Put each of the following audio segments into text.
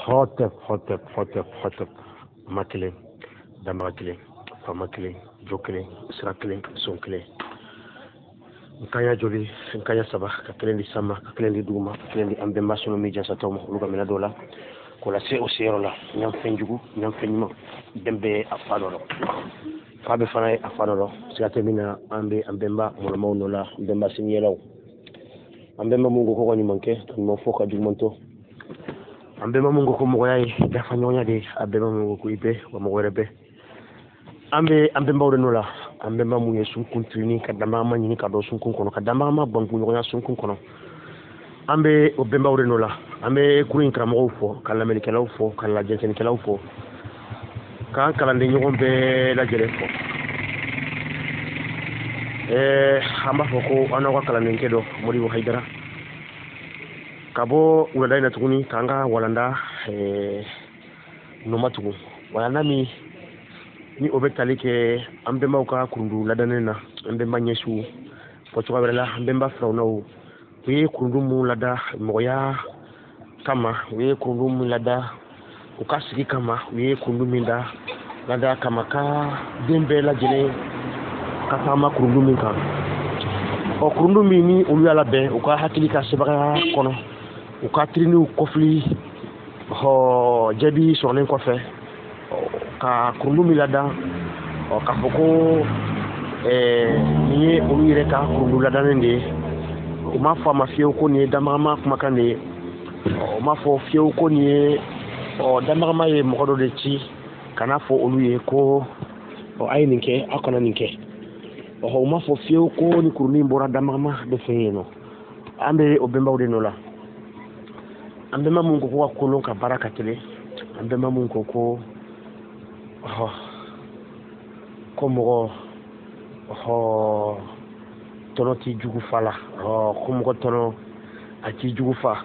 Hotep, hotep, hotep, hotep. Ma kelen, dama kelen, fama kelen, jo kelen, sira kelen, son kelen. Nkanya joli, nkanya saba, ka kelen di sama, ka kelen di duguma, ka kelen di an bɛnba sɔnɔ mi jansa tɔw ma olu ka minɛ dɔw la k'o lase o seyɔrɔ la ɲan fɛn jugu ɲan fɛn ɲuman bɛn bɛ a fa dɔ la fa bɛ fana ye a fa dɔ la siga tɛ min na an bɛ an bɛnba mɔlɔmaw nɔ la an bɛnba siniyɛlaw an bɛnba mun ko ko ka ɲuman kɛ ka ɲuman fɔ ka juguman to an bɛnba mun ko ko mɔgɔya ye dafa ɲɔgɔnya de ye a bɛnba mun ko ko i bɛ wa mɔgɔ wɛrɛ bɛ an bɛ an bɛnbaw de nɔ la an bɛnba mun ye sunkun tirini ka danbagama ɲini ka dɔn sunkun kɔnɔ ka danbagama bankunɲɔgɔnya sunkun kɔnɔ an bɛ o bɛnbaw de nɔ la an bɛ kurun in karamɔgɔw fɔ ka lamɛnnikɛlaw fɔ ka lajɛnsɛnnikɛlaw fɔ k'an kalanden ɲɔgɔn bɛɛ lajɛlen fɔ an b'a fɔ ko an n'aw ka kalandenkɛ dɔ Modibo Hayidara ka bɔ wulada in na tuguni k'an ka walanda nɔma tugun walanda min ni o bɛ tali kɛ an bɛnbaw ka kurundu ladanen na an bɛnba ɲɛsiw fɔ cogoya wɛrɛ la an bɛnba firawunaw u ye kurundu mun lada mɔgɔya kama u ye kurundu mun lada u ka sigi kama u ye kurundu min lada kama ka den bɛɛ lajɛlen ka taama kurundu min kan kurundu min ni olu y'a labɛn u ka hakili ka sebagaya kɔnɔ u ka tiriniw kɔfili jaabi sɔrɔlen kɔfɛ ka kurundu min lada k'a fɔ ko nin ye olu yɛrɛ ka kurundu ladanen de ye u m'a fɔ a ma fiyewu ko nin ye danbagama kumakan de ye u m'a fɔ fiyewu ko nin ye danbagama ye mɔgɔ dɔ de ci ka n'a fɔ olu ye ko a ye nin kɛ aw kana nin kɛ u m'a fɔ fiyewu ko ni kurundu in bɔra danbagama de fɛ yen nɔ an bɛ o bɛnbaw de nɔ la an bɛnba mun ko ko ka kolon ka baara ka teli an bɛnba mun ko ko mɔgɔ tɔnɔ t'i jugu fa la ko mɔgɔ tɔnɔ a t'i jugu fa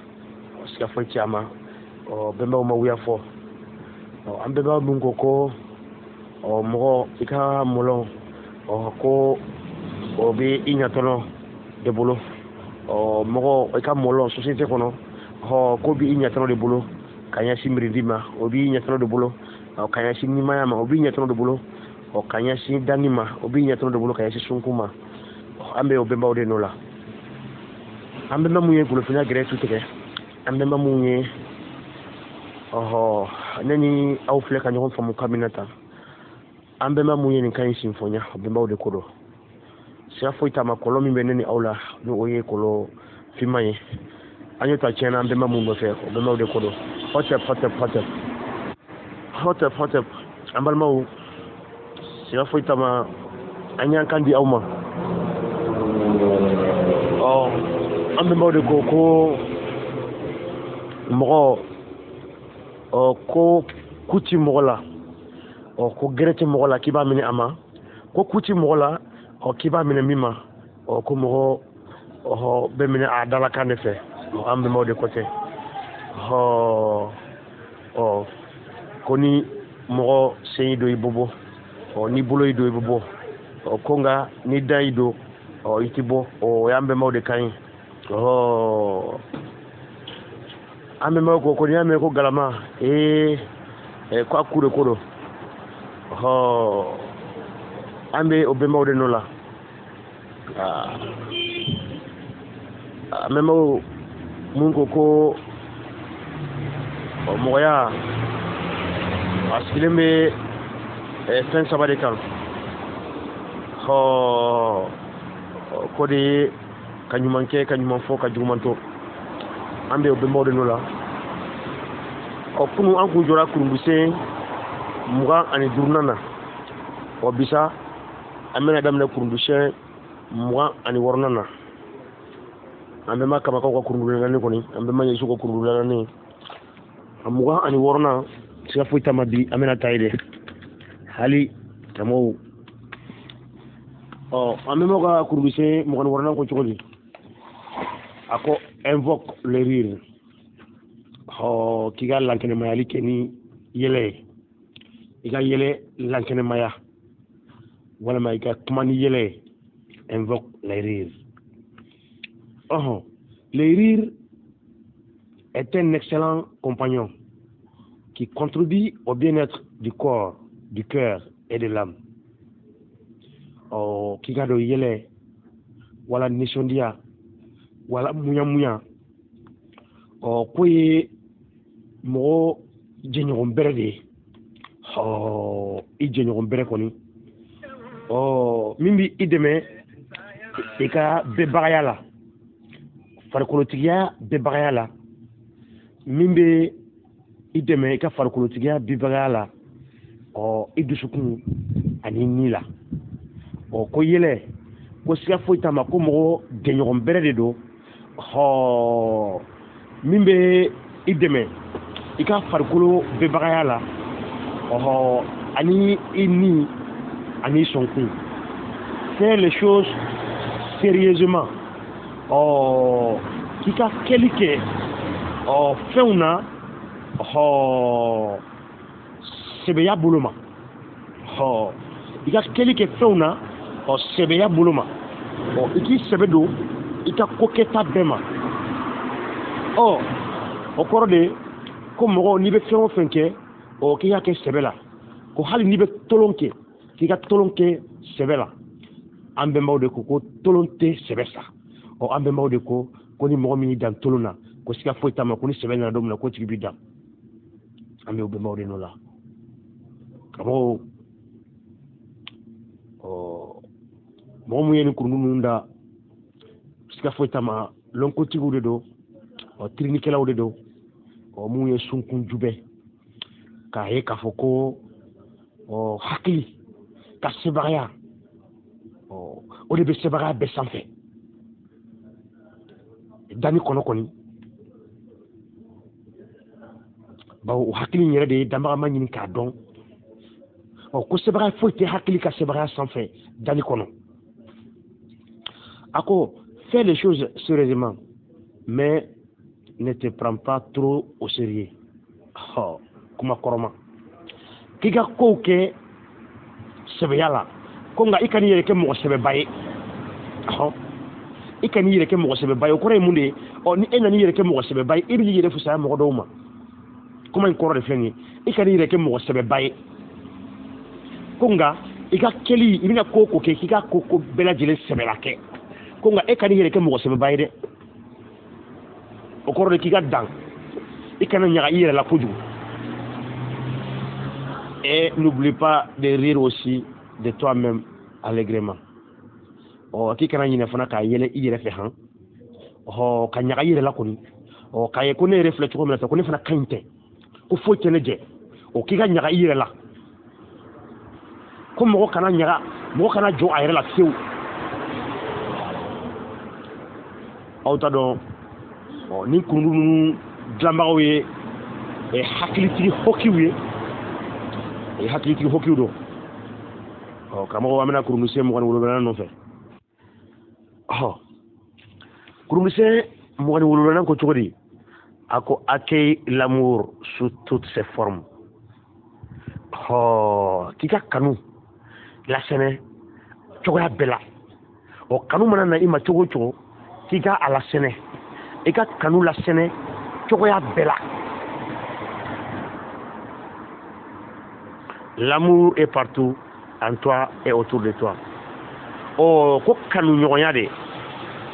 siga foyi ci a ma bɛnbaw ma wuya fɔ an bɛnba mun ko mɔgɔ i ka mɔlɔn ko o bɛ i ɲatɔnɔ de bolo mɔgɔ i ka mɔlɔn société kɔnɔ ko bɛ i ɲatɔnɔ de bolo ka ɲɛsin mirindi ma o b'i ɲatɔnɔ de bolo ka ɲɛsin nimaya ma o b'i ɲatɔnɔ de bolo ka ɲɛsin danni ma o b'i ɲatɔnɔ de bolo ka ɲɛsin sunkun ma an bɛ o bɛnbaw de nɔ la an bɛnba mun ye golofinya gɛrɛ tu tigɛ an bɛnba mun ye ne ni aw filɛ ka ɲɔgɔn faamu kabini tan an bɛnba mun ye nin kan in sinfɔnya o bɛnbaw de ko don siga foyi t'a ma kɔlɔn min bɛ ne ni aw la ni o ye kɔlɔn finman ye an y'o ta tiɲɛna an bɛnba mun nɔfɛ o bɛnbaw de ko don hɔtɛp an balimaw siga foyi t'a ma an y'an kan di aw ma an bɛnbaw de ko mɔgɔ ko ku ci mɔgɔ la ko gɛrɛ tɛ mɔgɔ la k'i b'a minɛ a ma ko ku ci mɔgɔ la k'i b'a minɛ min ma ko mɔgɔ bɛ minɛ a dalakan de fɛ an bɛnbaw de ko tɛ ko ni mɔgɔ sen y'i don i bɛ bɔ ni bolo y'i don i bɛ bɔ ko nka ni da y'i don i tɛ bɔ o y'an bɛnbaw de kan ye an bɛnbaw ko n'i y'a mɛn ko galama ko a ku de ko don an bɛ o bɛnbaw de nɔ la an bɛnbaw mun ko mɔgɔya a sigilen bɛ fɛn saba de kan ko de ye ka ɲuman kɛ ka ɲuman fɔ ka juguman to an bɛ o bɛnbaw de nɔ la kunun an kun jɔra kurundusen 25 na bisa an bɛna daminɛ kurundusɛn 26 na an bɛnba kamakaw ka kurundu ladanen kɔni an bɛnba ɲɛsiw ka kurundu ladanen a 26 na siga foyi t'a ma bi an bɛna taa ye dɛ hali karamɔgɔw an bɛnbaw ka kurundusɛn 26 na ko cogo di a ko invoque le rire k'i ka lankɛnɛmayali kɛ ni yɛlɛ ye i ka yɛlɛ lankɛnɛmaya walima i ka kuma ni yɛlɛ ye invoque le rire le rire est un excellent compagnon qui contribue au bien-être du corps, du cœur et de l'âme. Kigado yele, wala nisondia, wala muya. Koye mo jenyogon bere de. I jenyogon bere koni. Mimbi ideme ika bebagaya la. Farikolotigiya bebagaya la. Mimbi ideme ika farikolotigiya bebagaya la. I dusukun ani ni la. Ko yele ko siga foyi tama ko mɔgɔ gɛɲɔgɔn bɛrɛ de don min bɛ i dɛmɛ i ka farikolo bɛbagaya la ani i ni ani sɔnkun faire les choses sérieusement k'i ka kɛli kɛ fɛnw na sɛbɛya bolo ma i ka kɛli kɛ fɛnw na sɛbɛya bolo ma i k'i sɛbɛ don i ka kokɛta bɛɛ ma o kɔrɔ de ko mɔgɔ n'i bɛ fɛn o fɛn kɛ k'i ka kɛ sɛbɛ la ko hali n'i bɛ tolon kɛ k'i ka tolon kɛ sɛbɛ la an bɛnbaw de ko tolon tɛ sɛbɛ sa an bɛnbaw de ko ni mɔgɔ min y'i dan tolon na ko siga foyi t'a ma ko ni sɛbɛ nana don min na ko tigi b'i dan an bɛ o bɛnbaw de n'o la karamɔgɔw mɔgɔ mun ye nin kurun ninnu da siga foyi t'a ma lɔnkotigiw de don tirinikɛlaw de don mun ye sunkun jubɛ k'a ye k'a fɔ ko hakili ka sebagaya o de bɛ sebagaya bɛɛ sanfɛ danni kɔnɔ kɔni bawo o hakili in yɛrɛ de ye danbagama ɲini k'a dɔn ko sebagaya foyi tɛ hakili ka sebagaya sanfɛ danni kɔnɔ a ko fais les choses sérieusement mais ne te prends pas trop au sérieux kuma kɔrɔma k'i ka kow kɛ sɛbɛya la ko nka i ka n'i yɛrɛ kɛ mɔgɔ sɛbɛba ye i ka n'i yɛrɛ kɛ mɔgɔ sɛbɛba ye o kɔrɔ ye mun de ye ni e nan'i yɛrɛ kɛ mɔgɔ sɛbɛba ye i b'i yɛrɛ fisaya mɔgɔ dɔw ma kuma in kɔrɔ de filɛ nin ye i ka n'i yɛrɛ kɛ mɔgɔ sɛbɛba ye ko nka i ka kɛli i bɛna ko o ko kɛ k'i ka ko bɛɛ lajɛlen sɛbɛla kɛ ko nka e ka n'i yɛrɛ kɛ mɔgɔ sɛbɛba ye dɛ o kɔrɔ de k'i ka dan i kana ɲaga i yɛrɛ la kojugu et n'oublie pas de rire aussi de toi-même allègrement k'i kana ɲinɛ fana k'a yɛlɛ i yɛrɛ fɛ han ka ɲaga i yɛrɛ la kɔni k'a ye ko ne yɛrɛ filɛ cogo min na sa ko ne fana ka ɲi tɛ ko foyi tɛ ne jɛ k'i ka ɲaga i yɛrɛ la ko mɔgɔ kana ɲaga mɔgɔ kana jɔ a yɛrɛ la fiyewu aw t'a dɔn ni kurun ninnu dilanbagaw ye hakilitigi hokiw ye hakilitigi hokiw don karamɔgɔ an bɛna kurunmisɛn 27 nɔfɛ kurunmisɛn 27 ko cogo di a ko accueille l'amour sous toutes ses formes k'i ka kanu lasɛnɛ cogoya bɛɛ la kanu mana na i ma cogo o cogo k'i ka a lasɛnɛ i ka kanu lasɛnɛ cogoya bɛɛ la l'amour est partout en toi et autour de toi ko kanuɲɔgɔnya de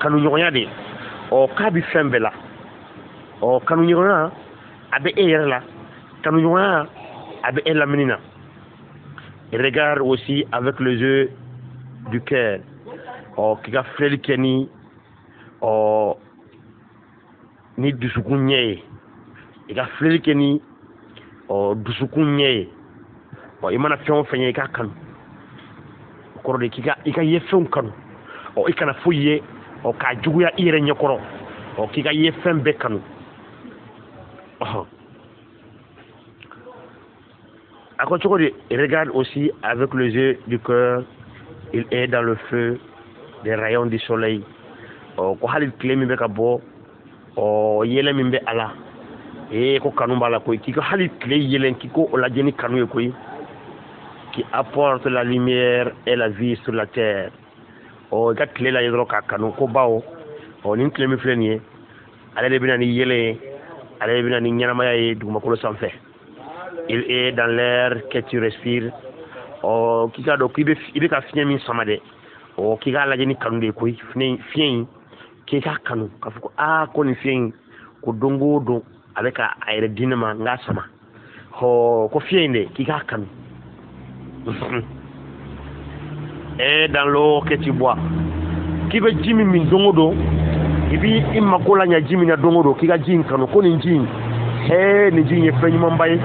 k'a bɛ fɛn bɛɛ la kanuɲɔgɔnya a bɛ e yɛrɛ la kanuɲɔgɔnya a bɛ e lamini na regarde aussi avec les yeux du cœur k'i ka filɛli kɛ ni dusukun ɲɛ ye i ka filɛli kɛ ni dusukun ɲɛ ye i mana fɛn o fɛn ye i k'a kanu o kɔrɔ de i ka ye fɛnw kanu i kana foyi ye k'a juguya i yɛrɛ ɲɛkɔrɔ k'i ka ye fɛn bɛɛ kanu a ko cogo di regarde aussi avec les yeux du cœur il est dans le feu des rayons du soleil ko hali tile min bɛ ka bɔ yɛlɛ min bɛ a la ko kanu b'a la koyi k'i ka hali tile yɛlɛn k'i ko o lajɛ ni kanu ye koyi qui apporte la lumière et la vie sur la terre i ka tile lajɛ dɔrɔn k'a kanu ko bawo nin tile min filɛ nin ye ale de bɛna ni yɛlɛ ye ale de bɛna ni ɲɛnamaya ye dugumakolo sanfɛ il est dans l'air que tu respires. Oh, qui do ki be ibe ka fiɲɛ min sama dɛ. Oh, k'i k'a lajɛ ni kanu de ye koyi. Fiɲɛ in k'i k'a kanu k'a fɔ ko ko nin fiɲɛ in ko don o don a bɛ ka a yɛrɛ di ne ma n k'a sama. Ko fiɲɛ in dɛ k'i k'a kanu. Et dans l'eau que tu bois. K'i bɛ ji min don o don i b'i i mako la ɲɛ ji min na don o don k'i ka ji in kanu ko nin ji in nin ji in ye fɛn ɲumanba ye.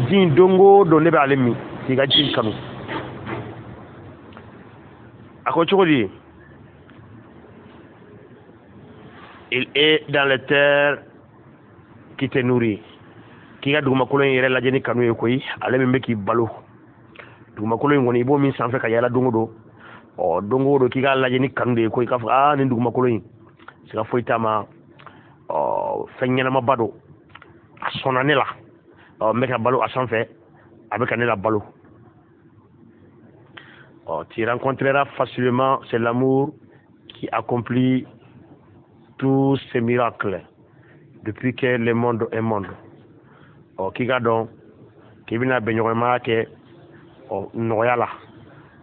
Ji in don o don ne bɛ ale min k'i ka ji in kanu. A ko cogo di? Il est dans les terres qui te nourrit. K'i ka dugumakolo in yɛrɛ lajɛ ni kanu ye koyi ale min bɛ k'i balo. Dugumakolo in kɔni i b'o min sanfɛ ka yaala don o don. Don o don k'i k'a lajɛ ni kanu de ye koyi k'a fɔ nin dugumakolo in siga foyi t'a ma fɛn ɲɛnamaba don a sɔnna ne la n bɛ ka balo a sanfɛ a bɛ ka ne la balo. Tu rencontreras facilement, c'est l'amour qui accomplit tous ces miracles depuis que le monde est monde. K'i ka dɔn k'i bɛna bɛnɲɔgɔnmaya kɛ nɔgɔya la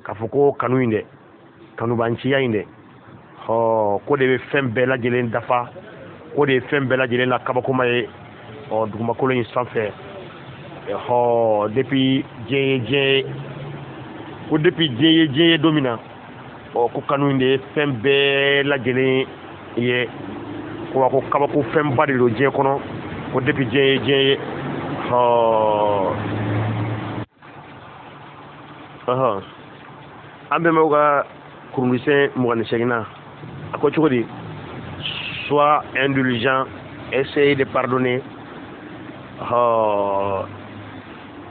k'a fɔ ko kanu in dɛ kanubanciya in dɛ ko de bɛ fɛn bɛɛ lajɛlen dafa ko de ye fɛn bɛɛ lajɛlen la kabakoma ye dugumakolo in sanfɛ depuis diɲɛ ye don min na ko kanu in de ye fɛn bɛɛ lajɛlen ye ko kabako fɛnba de don diɲɛ kɔnɔ ko depuis diɲɛ ye an bɛnbaw ka kurundisɛn 28nan a ko cogo di? Sois indulgent, essaye de pardonner.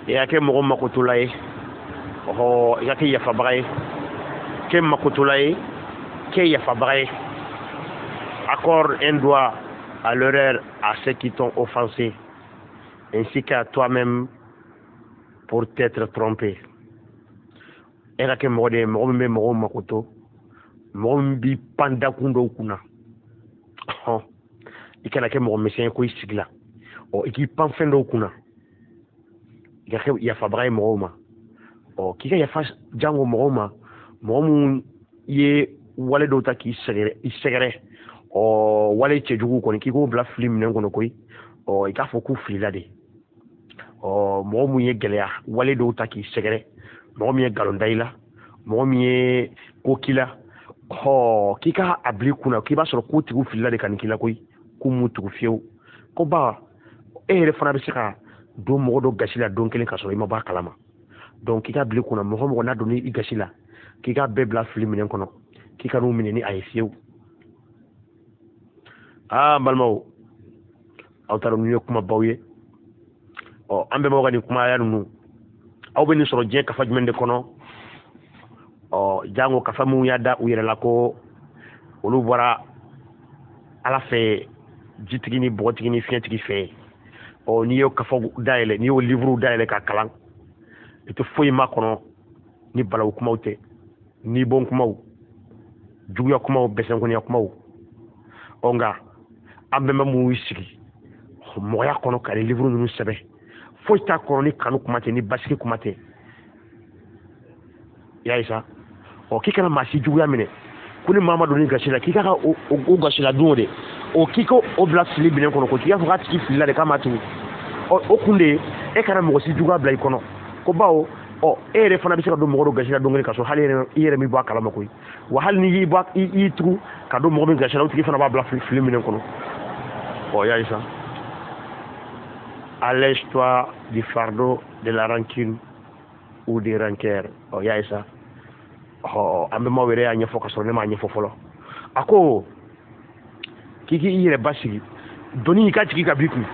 I ka kɛ mɔgɔ makotola ye i ka kɛ yafabaga ye. Kɛ makotola ye kɛ yafabaga ye. Accorde un doigt à l'erreur à ceux qui t'ont offensé ainsi qu'à toi-même pour t'être trompé. E ka kɛ mɔgɔ de ye mɔgɔ min bɛ mɔgɔw makoto mɔgɔ min b'i pan dakun dɔw kunna i kana kɛ mɔgɔ misɛn ye ko i sigi la i k'i pan fɛn dɔw kunna i ka kɛ yafabaga ye mɔgɔw ma k'i ka yafa jango mɔgɔw ma mɔgɔ minnu ye wale dɔw ta k'i sɛgɛrɛ wale cɛjugu kɔni k'i k'o bila fili minɛn kɔnɔ koyi i k'a fɔ k'u filila de mɔgɔ minnu ye gɛlɛya wale dɔw ta k'i sɛgɛrɛ mɔgɔ min ye nkalon da i la mɔgɔ min ye ko k'i la k'i ka a bila i kunna k'i b'a sɔrɔ k'u tigiw filila de ka nin k'i la koyi k'u m'u tugu fiyewu ko e yɛrɛ fana bɛ se ka don mɔgɔ dɔ gasi la don kelen ka sɔrɔ i ma bɔ a kalama donc k'i ka bila i kunna mɔgɔ mɔgɔ n'a donna i gasi la k'i ka bɛɛ bila fili minɛn kɔnɔ k'i ka n'u minɛ ni a ye fiyewu. N balimaw aw taara ninnu ye kumabaw ye an bɛnbaw ka nin kumaya ninnu aw bɛ nin sɔrɔ diɲɛ kafa jumɛn de kɔnɔ jango kafa minnu y'a da u yɛrɛ la ko olu bɔra ala fɛ jitigi ni bɔgɔtigi ni fiɲɛtigi fɛ n'i y'o kafa dayɛlɛ n'i y'o livre dayɛlɛ ka kalan i tɛ foyi ma kɔnɔ ni balawu kumaw tɛ ni bon kumaw juguya kumaw bɛsɛnkɔniya kumaw nka an bɛnba minnu y'u sigi mɔgɔya kɔnɔ ka ni livre ninnu sɛbɛn foyi t'a kɔnɔ ni kanu kuma tɛ ni basigi kuma tɛ i y'a ye sa k'i kana maa si juguya minɛ ko ni maa ma don ni gasi la k'i ka o gasi la don o de k'i ka o bila fili minɛn kɔnɔ ko k'i k'a fɔ k'a tigi filila de k'a ma tugu o kun de ye e kana mɔgɔ si juguya bila i kɔnɔ ko bawo e yɛrɛ fana bɛ se ka don mɔgɔ dɔ gasi la don kelen ka sɔrɔ hali i yɛrɛ min bɔ a kalama koyi wa hali ni y'i tugu ka don mɔgɔ min gasi la o tigi fana b'a bila fili minɛn kɔnɔ i y'a ye sa. Allège-toi du fardeau de la rancune ou des rancœurs. Il y a ça. An bɛ maaw yɛrɛ y'a ɲɛfɔ ka sɔrɔ ne m'a ɲɛfɔ fɔlɔ a ko k'i k'i yɛrɛ basigi doni i ka jigin ka b'i kun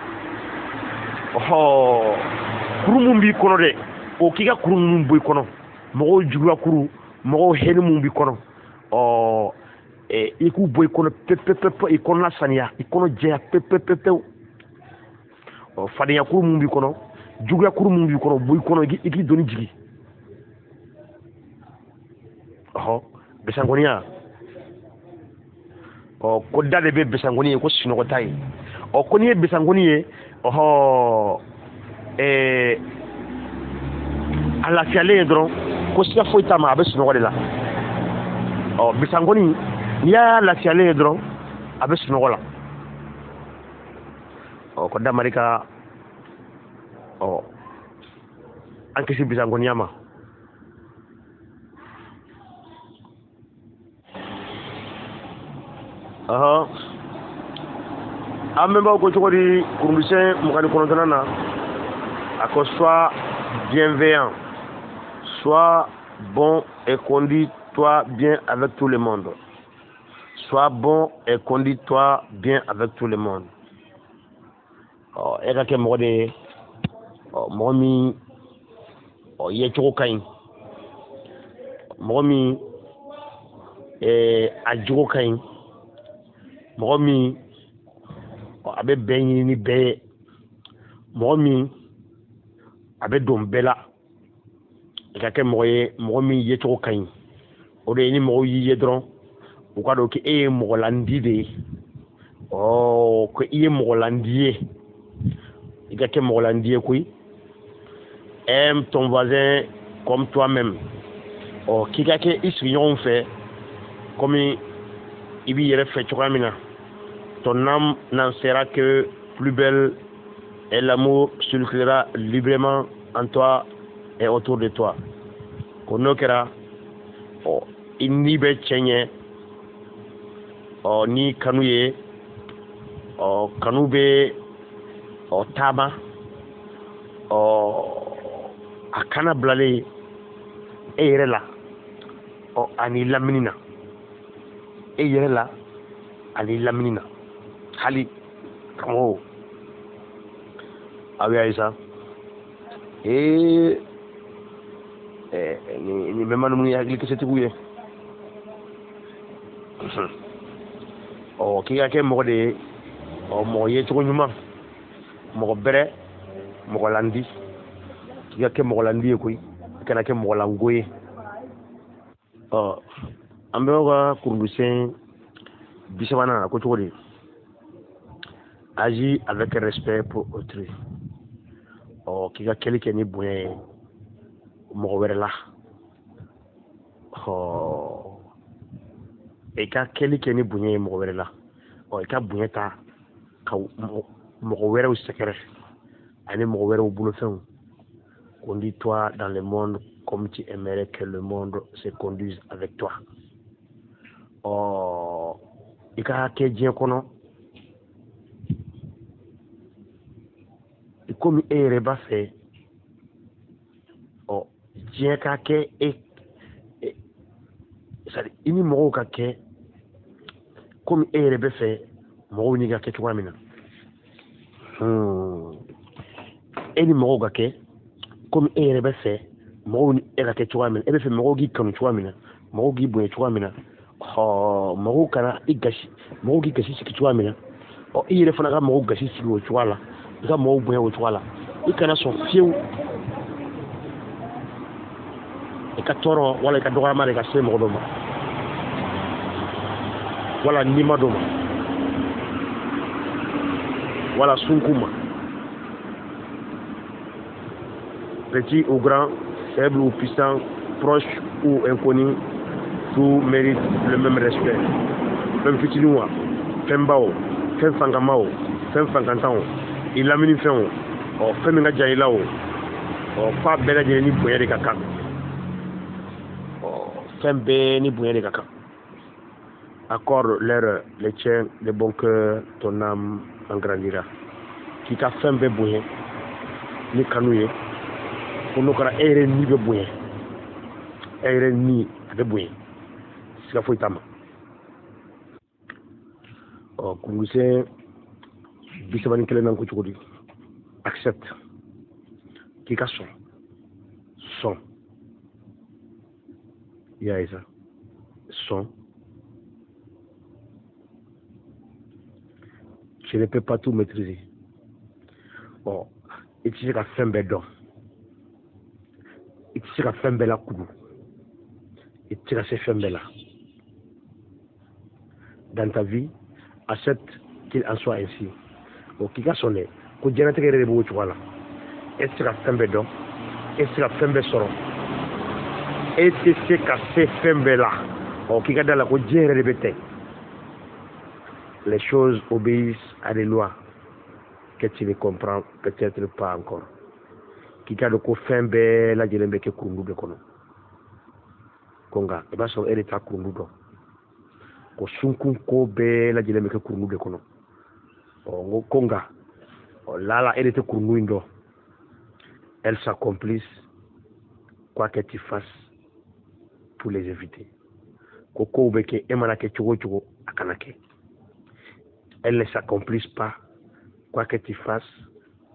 kuru mun b'i kɔnɔ dɛ k'i ka kuru ninnu bɔ i kɔnɔ mɔgɔw juguya kuru mɔgɔw hɛnɛ mun b'i kɔnɔ i k'u bɔ i kɔnɔ pepepepe i kɔnɔna saniya i kɔnɔ jɛya pepepepewu fadenya kuru mun b'i kɔnɔ juguya kuru mun b'i kɔnɔ bɔ i kɔnɔ i k'i doni jigi besankɔniya ko da de bɛ besankɔni ye ko sinɔgɔ ta ye ko n'i ye besankɔni ye a lafiyalen ye dɔrɔn ko siga foyi t'a ma a bɛ sunɔgɔ de la bisangoni n'i y'a lafiyalen ye dɔrɔn a bɛ sunɔgɔ la ko damari ka an kisi bisangoniya ma an bɛnbaw ko cogo di kurundisɛn 29 na a ko sois bienveillant, sois bon et conduis-toi bien avec tout le monde. Sois bon et conduis-toi bien avec tout le monde. E ka kɛ mɔgɔ de ye mɔgɔ min yecogo ka ɲi, mɔgɔ min a jogo ka ɲi, mɔgɔ min a bɛ bɛn ɲini ni bɛɛ ye, mɔgɔ min a bɛ don bɛɛ la. I ka kɛ mɔgɔ ye mɔgɔ min yecogo ka ɲi. O de ye ni mɔgɔw y'i ye dɔrɔn u ka dɔn ko e ye mɔgɔlandi de ye. Ko i ye mɔgɔlandi ye. I ka kɛ mɔgɔlandi ye koyi. Aime ton voisin comme toi-même. K'i ka kɛ i sigiɲɔgɔnw fɛ komi i b'i yɛrɛ fɛ cogoya min na. Ton âme n'en sera que plus belle et l'amour circulera librement en toi et autour de toi. Ko n'o kɛra i ni bɛ cɛ ɲɛ ni kanu ye kanu bɛ taama a kana bilalen e yɛrɛ la ani lamini na e yɛrɛ la ani lamini na hali karamɔgɔw aw y'a ye sa ni bɛnba ninnu ye hakilikisɛtigiw ye k'i ka kɛ mɔgɔ de ye mɔgɔ yecogo ɲuman, mɔgɔ bɛrɛ, mɔgɔlandi. K'i ka kɛ mɔgɔlandi ye koyi, i kana kɛ mɔgɔlango ye. An bɛɛ ka kurundisɛn 30 a ko cogo di? Agis avec respect pour autrui. K'i ka kɛli kɛ ni bonya ye mɔgɔ wɛrɛ la. I ka kɛli kɛ ni bonya ye mɔgɔ wɛrɛ la. I ka bonya ta ka mɔgɔ wɛrɛw sɛgɛrɛ ani mɔgɔ wɛrɛw bolofɛnw. Conduis-toi dans le monde comme tu aimerais que le monde se conduise avec toi. I ka kɛ diɲɛ kɔnɔ komi e yɛrɛ b'a fɛ diɲɛ ka kɛ i ni mɔgɔw ka kɛ komi e yɛrɛ bɛ fɛ mɔgɔw ni ka kɛ cogoya min na. E ni mɔgɔw ka kɛ komi e yɛrɛ bɛ fɛ mɔgɔw ni e ka kɛ cogoya min na. E bɛ fɛ mɔgɔw k'i kanu cogoya min na, mɔgɔw k'i bonya cogoya min na, mɔgɔw kana i gasi, mɔgɔw k'i gasi sigi cogoya min na. I yɛrɛ fana ka mɔgɔw gasi sigi o cogoya la, i ka mɔgɔw bonya o cogoya la. I kana sɔn fiyewu i ka tɔɔrɔ wala i ka dɔgɔyama de ka se mɔgɔ dɔ ma wala nima dɔ ma wala sunku ma. Petit ou grand, faible ou puissant, proche ou inconnu, tout mérite le même respect. Fɛn fitinin wa, fɛn ba o, fɛn fangama o, fɛn fangantan o, i lamini fɛn o, fɛn min ka jan i la o, f'a bɛɛ lajɛlen ni bonya de ka kan. Fɛn bɛɛ ni bonya de ka kan. Accorde-leur le tien de bon cœur, ton âme en grandira. K'i ka fɛn bɛɛ bonya ni kanu ye. Ko n'o kɛra e yɛrɛ ni bɛ bonya, e yɛrɛ ni a bɛ bonya, siga foyi t'a ma. Kurundisɛn 31 nan ko cogo di? Accepte. K'i ka sɔn. I y'a ye sa, sɔn. Tu ne peux pas tout maîtriser. I tɛ se ka fɛn bɛɛ dɔn. I tɛ se ka fɛn bɛɛ lakudu. I tɛ se ka se fɛn bɛɛ la. Dans ta vie, accepte qu'il en soit ainsi. K'i ka sɔn dɛ, ko diɲɛlatigɛ yɛrɛ de b'o cogoya la. e tɛ se ka fɛn bɛɛ dɔn e tɛ se ka fɛn bɛɛ sɔrɔ e tɛ se ka se fɛn bɛɛ la k'i ka da la ko diɲɛ yɛrɛ de bɛ ten. Les choses obéissent à des lois que tu ne comprends peut-être pas encore. K'i ka dɔn ko fɛn bɛɛ lajɛlen bɛ kɛ kurundu de kɔnɔ ko nka i b'a sɔrɔ e de t'a kurundu dɔn ko sunkun ko bɛɛ lajɛlen bɛ kɛ kurundu de kɔnɔ n ko nka lala e de tɛ kurundu in dɔn. Elles s'accomplissent quoi que tu fasses pour les éviter. Ko kow bɛ kɛ e mana kɛ cogo o cogo a kana kɛ. Elles ne s'accomplissent pas quoi que tu fasses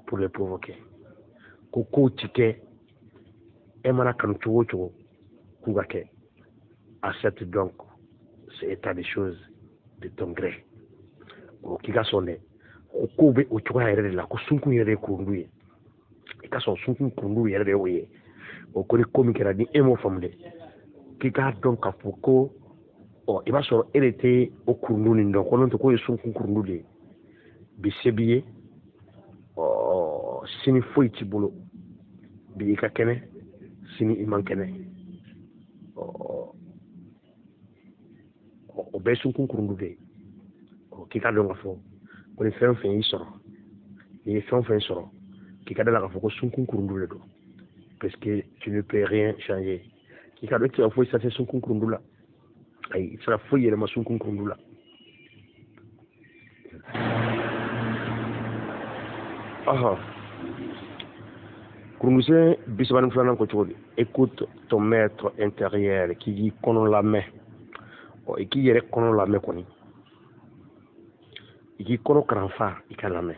pour les provoquer. Ko kow ti kɛ e mana kanu cogo o cogo k'u ka kɛ. Accepte donc ce état des choses de ton gré. K'i ka sɔn dɛ ko kow bɛ o cogoya yɛrɛ de la ko sunkun yɛrɛ de ye kurundu ye. I ka sɔn sunkun kurundu yɛrɛ de y'o ye. Ko ni ko min kɛra ni e m'o faamu dɛ k'i k'a dɔn k'a fɔ ko i b'a sɔrɔ e de tɛ o kurundu nin dɔn ko n'o tɛ k'o ye sunkun kurundu de ye. Bi se b'i ye sini foyi t'i bolo bi i ka kɛnɛ sini i man kɛnɛ o bɛɛ ye sunkun kurundu de ye. K'i ka dɔn k'a fɔ ko ni fɛn o fɛn y'i sɔrɔ n'i ye fɛn o fɛn sɔrɔ k'i ka da la k'a fɔ ko sunkun kurundu de don parce que tu ne peux rien changer. K'i ka dɔn i tɛ se ka foyi changé sunkun kurundu la ayi i tɛ se ka foyi yɛlɛma sunkun kurundu la. Kurundusɛn 32 ko cogo di? Écoute ton maître intérieur k'i kɔnɔ lamɛn i k'i yɛrɛ kɔnɔ lamɛn kɔni i k'i kɔnɔ karanfa i ka lamɛn.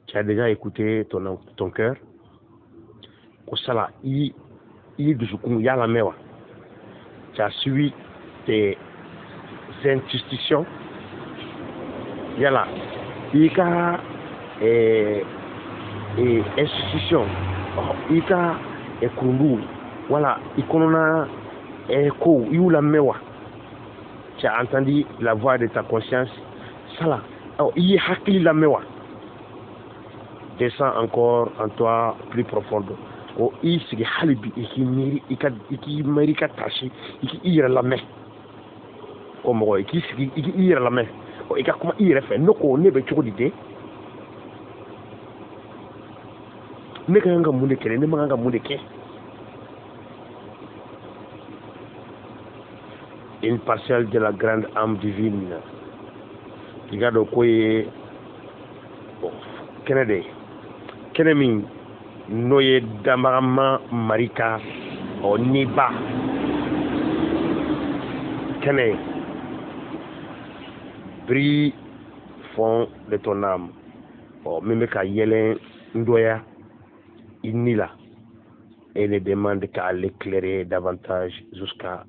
Tu as déjà écouté ton cœur ko sala i dusukun i y'a lamɛn wa? Tu as suivi tes intuitions yala i ka institution i ka kurundu wala i kɔnɔna kow i y'u lamɛn wa? Tu as entendu la voix de ta conscience sala i ye hakili lamɛn wa? Descends encore en toi plus profond ko i sigi hali bi i k'i miiri ka tasi i k'i yɛrɛ lamɛn ko mɔgɔ i k'i sigi i k'i yɛrɛ lamɛn i ka kuma i yɛrɛ fɛ ne ko ne bɛ cogo di de ne ka kan ka mun de kɛ ne ma kan ka mun de kɛ. Une parcelle de la grande âme divine k'i ka dɔn ko ye kɛnɛ de ye kɛnɛ min n'o ye danbarama mari ka niba kɛnɛ ye. Brille fond de ton âme min bɛ ka yɛlɛn n dɔya i ni la et ne demande qu'à l'éclairer davantage jusqu'à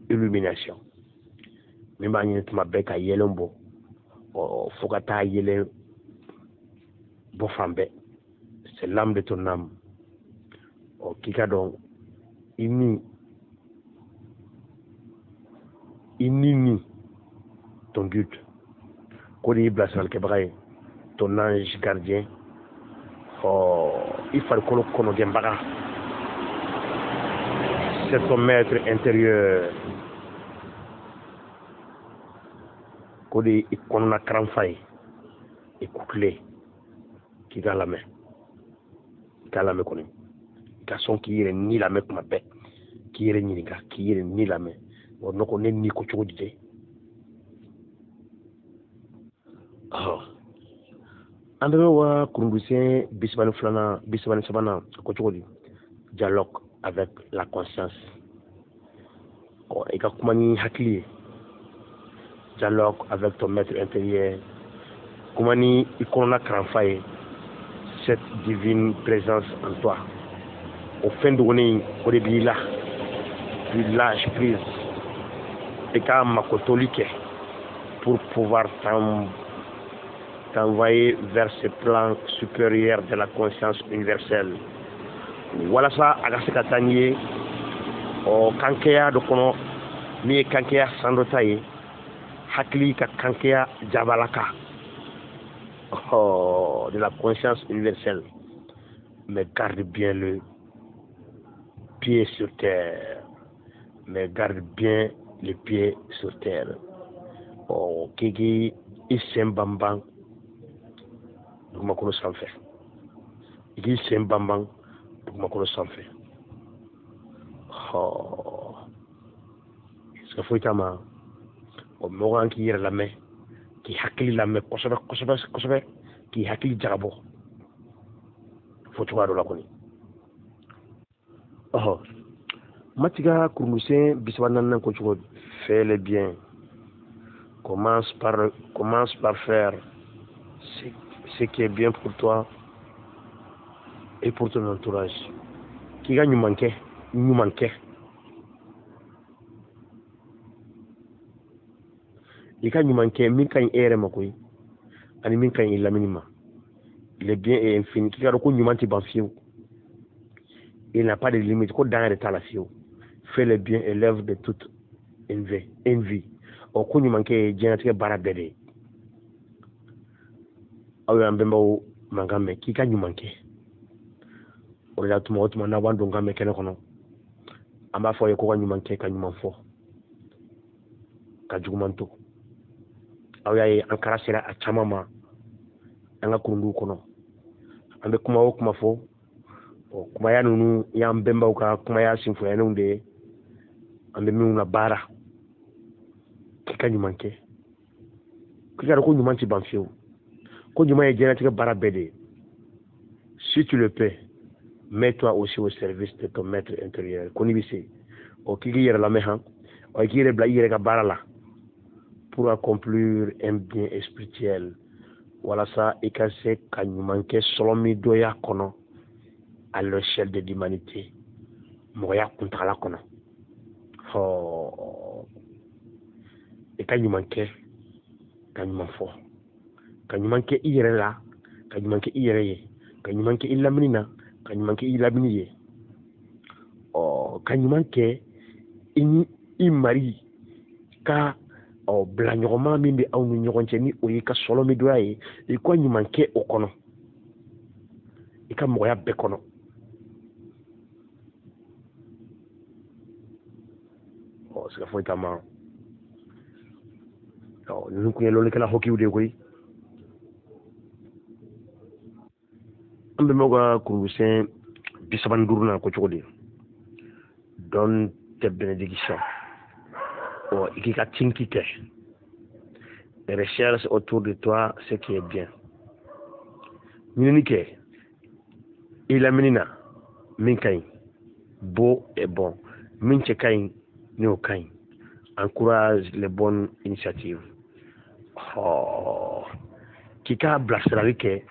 illumination. Min b'a ɲini tuma bɛɛ ka yɛlɛn bɔ fo ka taa yɛlɛn bɔ fan bɛɛ. C'est l'âme de ton âme. K'i ka dɔn i ni ton guide ko de y'i bilasiralikɛbaga ye ton ange gardien i farikolo kɔnɔgɛnbaga c'est ton maître intérieur ko de i kɔnɔna karanfa ye i kukile k'i ka lamɛn kɔni i ka sɔn k'i yɛrɛ ni lamɛn tuma bɛɛ k'i yɛrɛ ɲininka k'i yɛrɛ ni lamɛn ne ko ne ni ko cogo di de. An bɛɛ bɛ wa kurundusɛn 32 ko cogo di? Dialogue avec la conscience. I ka kuma ni hakili ye. Dialogue avec ton maître intérieur. Kuma ni i kɔnɔna karanfa ye. Cette divine présence en toi. Au fin dɔgɔnin o de b'i la. Tu lâches prise. I ka makotoli kɛ pour pouvoir t'envoyer vers ce plan supérieur de la conscience universelle. Walasa a ka se ka taa n'i ye kankɛya dɔ kɔnɔ min ye kankɛya san dɔ ta ye hakili ka kankɛya jabalaka de la conscience universelle, mais garde bien le pied sur terre. Mais garde bien les pieds sur terre. Oh, Kiki, Issem Bambang, Dumakolo Sanfe. Issem Bambang, Dumakolo Sanfe. Oh, ce qu'il faut être ma, au moment qui est la main, qui hakili la main, qui hakili jarabo. Faut tu voir la koni. Oh, Matiga Kourmoussé, Biswanan Kochou, fais le bien. Commence par faire ce qui est bien pour toi et pour ton entourage. Qui gagne nous manquait. Il gagne nous manquait, min kan ere makoy, ani min kan il minima. Le bien est infini. Qui gagne nous manquait banfiou. Il n'a pas de limite. Quoi dans le temps fais le bien et lève de toute envie. Au coup nous manquait, j'ai bara bébé. Awe ambemba mangame qui gagne nous manquait. O la tuma na wando ngame kene kono amba fo ye ko ganyu manke kanyu manfo ka jugumanto aw yaye ankara sera a chamama anga kundu kono ambe kuma fo o kuma ya nunu ya mbemba ka kuma ya sinfo ya nunde ambe mi una bara ki kanyu manke ki gara ko nyumanti banfio ko nyuma ye jena tika bara bede si tu le peux. Mets-toi aussi au service de ton maître intérieur. Konibisi, au qui est la main, au qui est blagué la barala, pour accomplir un bien spirituel. Voilà ça, et quand c'est quand nous manquons solomi doya kono à l'échelle de l'humanité. Moya contre la kono. Oh. Et quand nous manquons, quand nous manquons, quand nous manquons hier là, quand nous manquons hier, quand nous manquons il la menina. Quand il manque il a binié oh quand il manque il mari ka oh blanchiment minde aw ñu ñogonté ni o yi ka solo mi doye e ko ñu manque o kono e ka mo ya be kono oh c'est faut tama oh ñu ko yelo kala hokki wude koy ambe moga Kourmoussé bisabandurna ko cogodi don te bénédiction o ikika tinkike recherche autour de toi ce qui est bien minike il aminina min kay beau et bon min che kay no kay encourage les bonnes initiatives oh kika blasralike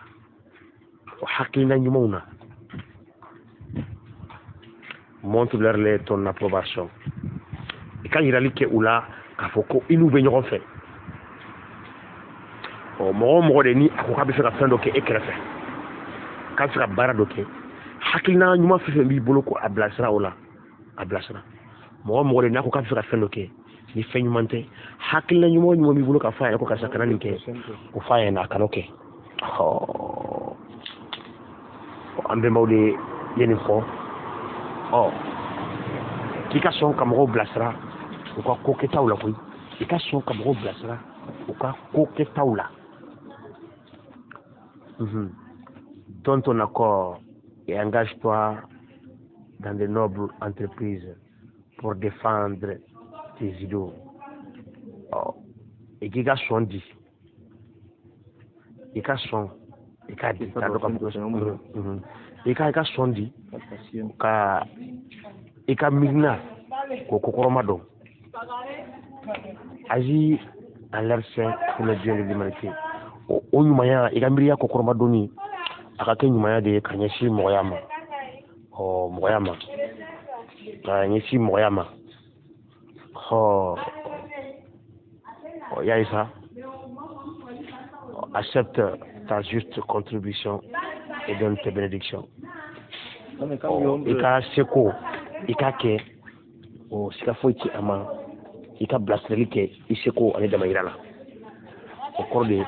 hakina nyumona montre-leur ton approbation et quand il a liké oula kafoko inu be ñogon fe o mo de ni ko ka be fera fendo ke ekrefe kan fera bara do ke hakina nyuma fe bi bolo ko ablasra ola ablasra mo de na ko ka fera fendo ke ni fe nyumante hakina nyuma bi bolo ka fa ko ka sakana ni ke ko fa na kanoke oh ambe mawde yeni fo oh kika son kamro blasra ou ka koke taula koy kika son kamro blasra ou ka koke taula donne ton accord et engage-toi dans de nobles entreprises pour défendre tes idéaux oh et kika son dit kika son ika di ta do kam ika sondi ka ika migna ko kokoroma do aji en l'air saint pour le bien de l'humanité o nyumaya ika miriya kokoroma do ni aka ke nyumaya de kanyeshi moyama o moyama kanyeshi moyama ho yaisa accepte ta juste contribution et donne tes bénédictions. Ika seko, ika ke, o sika foiti ama, ika blasreli ke, iseko ane dama irala. Au cours de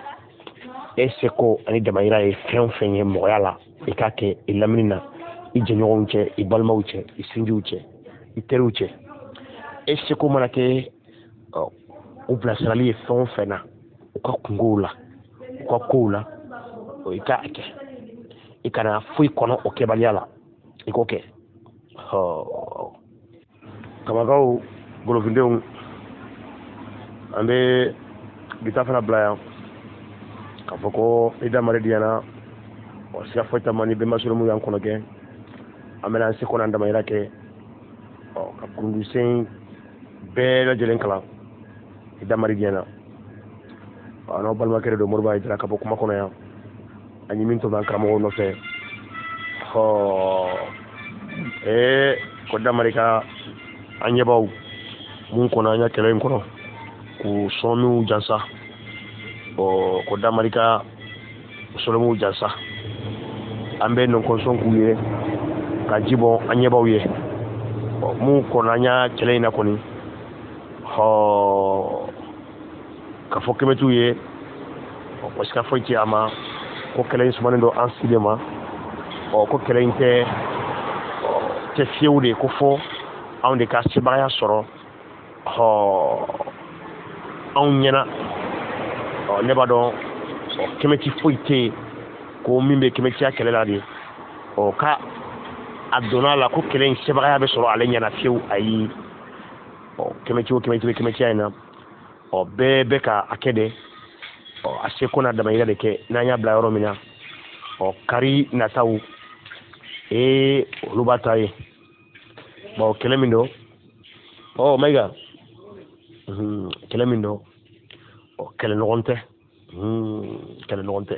e seko ani damayira ye fɛn o fɛn ye mɔgɔya la i k'a kɛ i lamini na i jɛɲɔgɔnw cɛ i balimaw cɛ i sinjiw cɛ i teriw cɛ e seko mana kɛ u bilasirali ye fɛn o fɛn na u ka kungow la u ka kow la i k'a kɛ i kana foyi kɔnɔ o kɛbaliya la i k'o kɛ kamakaw golofindenw an bɛ bita fana bila yan k'a fɔ ko i damari diyana siga foyi t'a ma ni bɛnbasolomu y'an kɔnɔ kɛ an bɛna an seko n'an damayira kɛ ka kurundunsen bɛɛ lajɛlen kalan i damari diyana n'aw balimakɛ de don Moriba Hayidara ka bɔ kuma kɔnɔ yan an ye min to an karamɔgɔw nɔfɛ ko damari ka an ɲɛbaw mun kɔnɔ an ya kɛlɛ in kɔnɔ k'u sɔnniw jansa ko damari ka sɔnniw jansa an bɛ nɔnkɔnsɔn k'u ye ka ji bɔ an ɲɛbaw ye mun kɔnɔ an ya kɛlɛ in na kɔni ka fɔ kɛmɛ t'u ye ko sika foyi tɛ a ma ko kɛlɛ in sumanen don an si de ma ko kɛlɛ in tɛ fiyewu de ko fɔ anw de ka sebagaya sɔrɔ anw ɲɛna ne b'a dɔn kɛmɛti foyi tɛ yen ko min bɛ kɛmɛtiya kɛlɛ la de ka a donna a la ko kɛlɛ in sebagaya bɛ sɔrɔ ale ɲɛna fiyewu ayi kɛmɛti o kɛmɛti bɛ kɛmɛtiya in na bɛɛ bɛ ka a kɛ de a seko n'a damayira de kɛ n'an y'a bila yɔrɔ min na kari nataw olu b'a ta ye kɛlɛ min don Mayiga kɛlɛ min don kɛlɛ nɔgɔn tɛ kɛlɛ nɔgɔn tɛ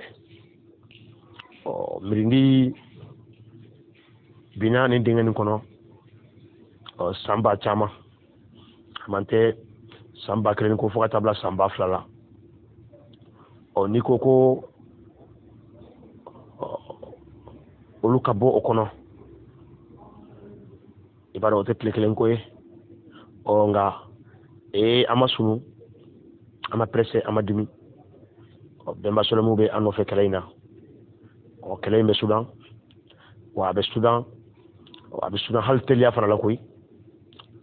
mirindi binna nin dingɛ nin kɔnɔ san ba caman a man tɛ san ba kelen ko fo ka taa bila san ba fila la n'i ko ko olu ka bɔ o kɔnɔ i b'a dɔn o tɛ tile kelen ko ye nka an ma sunu an ma presse an ma dimi bɛnbasolomu bɛ an nɔfɛ kɛlɛ in na kɛlɛ in bɛ Sudan wa a bɛ Sudan hali teliya fana la koyi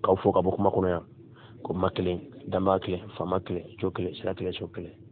k'aw fo ka bɔ kuma kɔnɔ yan ko ma kelen danba kelen faama kelen jo kelen sira kelen so kelen